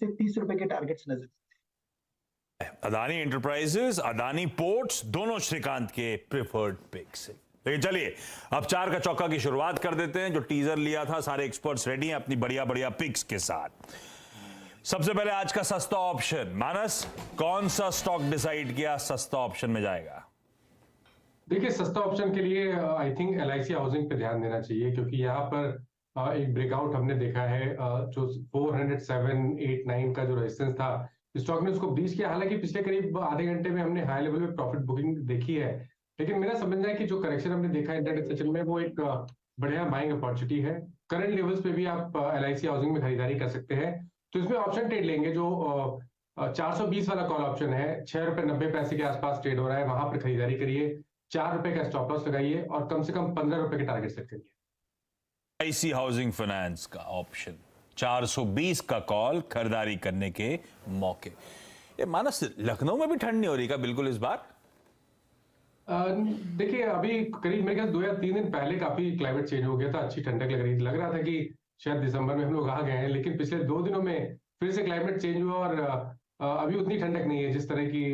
से 30 रुपए के टारगेट्स नजर। अदानी एंटरप्राइजेस, अदानी पोर्ट्स, दोनों श्रीकांत के प्रेफर्ड पिक्स है। लेकिन चलिए अब 4 का चौका की शुरुआत कर देते हैं। जो टीजर लिया था, सारे एक्सपर्ट्स रेडी हैं अपनी बढ़िया बढ़िया पिक्स के साथ। सबसे पहले आज का सस्ता ऑप्शन, मानस कौन सा स्टॉक डिसाइड किया सस्ता ऑप्शन में जाएगा? देखिए, सस्ता ऑप्शन के लिए आई थिंक LIC हाउसिंग पे ध्यान देना चाहिए, क्योंकि यहाँ पर एक ब्रेकआउट हमने देखा है। जो 407, 8, 9 का जो रेजिस्टेंस था, स्टॉक ने उसको ब्रीच किया। हालांकि पिछले करीब आधे घंटे में हमने हाई लेवल पे प्रॉफिट बुकिंग देखी है, लेकिन मेरा समझना है कि जो करेक्शन हमने देखा इंटरडे सेशन में, वो एक बढ़िया बाइंग अपॉर्चुनिटी है। करंट लेवल्स पे भी आप LIC हाउसिंग में खरीदारी कर सकते हैं। तो इसमें ऑप्शन ट्रेड लेंगे। जो 420 वाला कॉल ऑप्शन है, 6 रुपए 90 पैसे के आसपास ट्रेड हो रहा है, वहां पर खरीदारी करिए। 4 रुपए का स्टॉप लॉस लगाइए और कम से कम 15 रुपए के टारगेट सेट करिए। LIC हाउसिंग फाइनेंस का ऑप्शन 420 का कॉल, खरीदारी करने के मौके। ये मानस, लखनऊ में भी ठंड नहीं हो रही का बिल्कुल इस बार? देखिए, अभी करीब मेरे ख्याल 2 या 3 दिन पहले काफी क्लाइमेट चेंज हो गया था, अच्छी ठंडक लग रही थी। लग रहा था कि शायद दिसंबर में हम लोग आ गए हैं, लेकिन पिछले 2 दिनों में फिर से क्लाइमेट चेंज हुआ और अभी उतनी ठंडक नहीं है जिस तरह की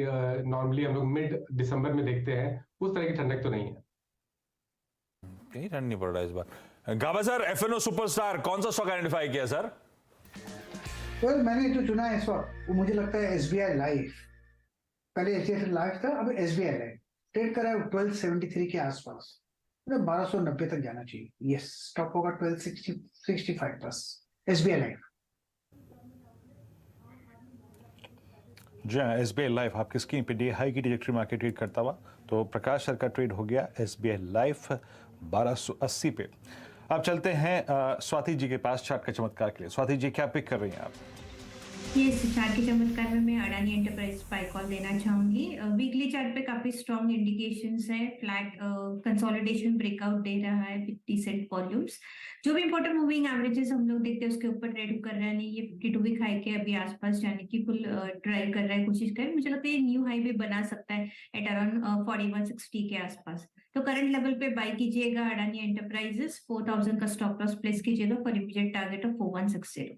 नॉर्मली हम लोग मिड दिसंबर में देखते हैं। उस तरह की ठंडक तो नहीं है। कहीं ठंड नहीं पड़ रहा है इस बार। गाबा सर, FNO सुपरस्टार कौन सा स्टॉक आइडेंटिफाई किया सर? well, मैंने जो चुना है इस वक्त, वो मुझे लगता है SBI लाइफ। पहले HDFC लाइफ था, अब SBI लाइफ ट्रेड कर रहा है 1273 के आसपास। 1290 तक जाना चाहिए। यस, स्टॉप होगा 1265 प्लस SBI लाइफ। जी हाँ, SBI लाइफ आपकी स्क्रीन पे डे हाई की ट्रैजेक्टरी मार्केट ट्रेड करता हुआ, तो प्रकाश सर का ट्रेड हो गया SBI लाइफ 1280 पे। अब चलते हैं स्वाति जी के पास चार्ट का चमत्कार के लिए। स्वाति जी, क्या पिक कर रही हैं आप? यस, चार्ट के चमत्कार में मैं अडानी एंटरप्राइज बाय कॉल देना चाहूंगी। वीकली चार्ट पे काफी स्ट्रॉन्ग इंडिकेशंस है। फ्लैट कंसोलिडेशन ब्रेकआउट दे रहा है विद डिसेंट वॉल्यूम्स। जो भी इंपॉर्टेंट मूविंग एवरेजेस हम लोग देखते हैं उसके ऊपर ट्रेड कर रहा है। नहीं, ये 52 वीक हाई के अभी आसपास जाने की फुल ट्राई कर रहा है, कोशिश कर। मुझे लगता है ये न्यू हाई भी बना सकता है एट अराउंड 4160 के आसपास। तो करंट लेवल पे बाय कीजिएगा अडानी एंटरप्राइजेस। 4000 का स्टॉप लॉस प्लेस कीजिएगा for immediate target of 4160।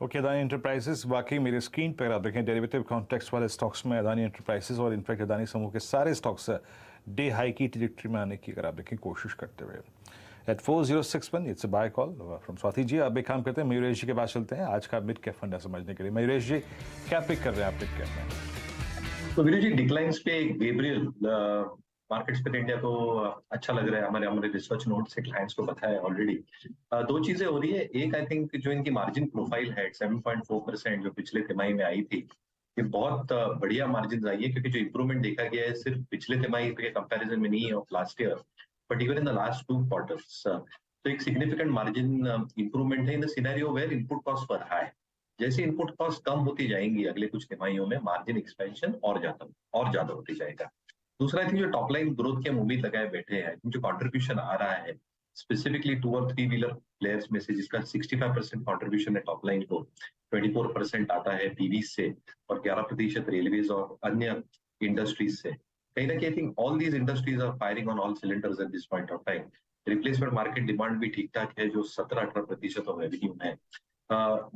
Okay, Adani enterprises वाकई मेरे स्क्रीन पर आप देखें डेरिवेटिव कॉन्टेक्स्ट वाले स्टॉक्स में अदानी एंटरप्राइजेस और इनफैक्ट अदानी समूह के सारे स्टॉक्स डे हाई की ट्रैजेक्टरी में आने की अगर आप देखें कोशिश करते हुए। At 4061 it's a buy call from Swati ji. अब एक काम करते हैं, मयूरेश जी के पास चलते हैं आज का मिड कैप फंड है समझने के लिए। मयूरेश जी, क्या पिक कर रहे हैं आप मिड कैप में? तो वीरू जी, डिक्लाइंस पे गैब्रियल मार्केट्स पे इंडिया को अच्छा लग रहा है। हमारे रिसर्च नोट से क्लाइंट्स को बताया ऑलरेडी। 2 चीजें हो रही है। एक, आई थिंक जो इनकी मार्जिन प्रोफाइल है 7.4% जो पिछले तिमाही में आई थी, ये बहुत बढ़िया मार्जिन आई है, क्योंकि जो इंप्रूवमेंट देखा गया है सिर्फ पिछले तिमाही के कंपैरिजन में नहीं है of last year, but even in the last 2 quarters. तो एक सिग्निफिकेंट मार्जिन इंप्रूवमेंट है in the scenario where input cost were high. जैसे इनपुट कॉस्ट कम होती जाएंगी अगले कुछ तिमाहियों में, मार्जिन एक्सपेंशन और ज्यादा होती जाएगा। दूसरा, आई थिंक जो टॉप लाइन ग्रोथ की हम उम्मीद लगाए बैठे हैं, जो कंट्रीब्यूशन आ रहा है स्पेसिफिकली 2 और 3 व्हीलर प्लेयर्स में से, जिसका 65% कंट्रीब्यूशन है टॉप लाइन को, 24% आता है पीवी से और 11% रेलवेज और अन्य इंडस्ट्रीज से। कहीं ना कहीं I think all these industries are firing on all cylinders at this point of time. Replacement market demand भी ठीक ठाक है, जो 17-18% ऑफ रेवेन्यू है।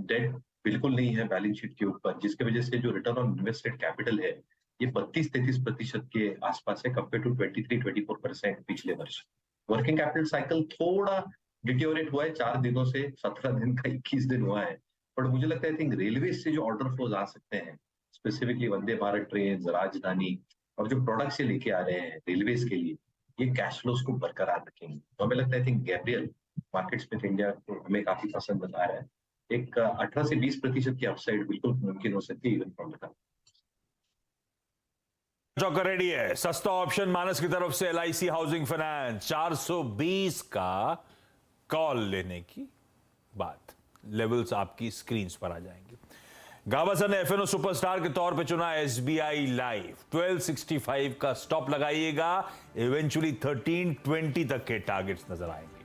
डेट बिल्कुल नहीं है बैलेंस शीट के ऊपर, जिसकी वजह से जो रिटर्न ऑन इन्वेस्टेड कैपिटल है ये 32-33% के आसपास है, कंपेयर टू 23-24% पिछले वर्ष। वर्किंग कैपिटल साइकिल थोड़ा डिटेरियोरेट हुआ है 4 दिनों से, 17 दिन का 21 दिन हुआ है। बट मुझे लगता है आई थिंक रेलवे से जो ऑर्डर फ्लोज आ सकते हैं, स्पेसिफिकली वंदे भारत ट्रेन, राजधानी और जो प्रोडक्ट्स से लेके आ रहे हैं रेलवेज के लिए, ये कैश फ्लोज को बरकरार रखेंगे। तो हमें लगता है आई थिंक गैब्रियल मार्केट्स में इंडिया को हमें काफी पसंद बता रहा है। एक 18 से 20% की अपसाइड बिल्कुल मुमकिन हो सकती है इवन फ्रॉम द चौका रेडी है। सस्ता ऑप्शन मानस की तरफ से LIC हाउसिंग फाइनेंस 420 का कॉल लेने की बात। लेवल्स आपकी स्क्रीन पर आ जाएंगे। गाबा सर ने FNO सुपरस्टार के तौर पे चुना SBI लाइफ। 1265 का स्टॉप लगाइएगा, इवेंचुअली 1320 तक के टारगेट्स नजर आएंगे।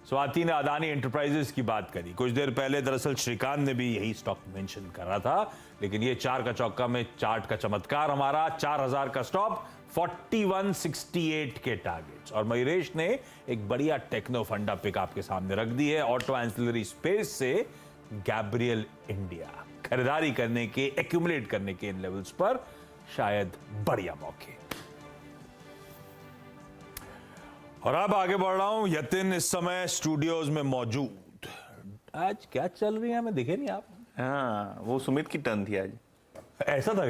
स्वाति ने अदानी एंटरप्राइजेस की बात करी। कुछ देर पहले दरअसल श्रीकांत ने भी यही स्टॉक मेंशन करा था, लेकिन ये 4 का चौका में चार्ट का चमत्कार हमारा। 4000 का स्टॉप, 4168 के टारगेट्स। और मयूरेश ने एक बढ़िया टेक्नो फंडा पिक आपके सामने रख दी है ऑटो एंसिलरी स्पेस से, गैब्रियल इंडिया। खरीदारी करने के, एक्यूमुलेट करने के इन लेवल्स पर शायद बढ़िया मौके। और अब आगे बढ़ रहा हूं, यतिन इस समय स्टूडियोज में मौजूद। आज क्या चल रही है, हमें दिखे नहीं आप। हाँ, वो सुमित की टर्न थी आज। ऐसा था क्या?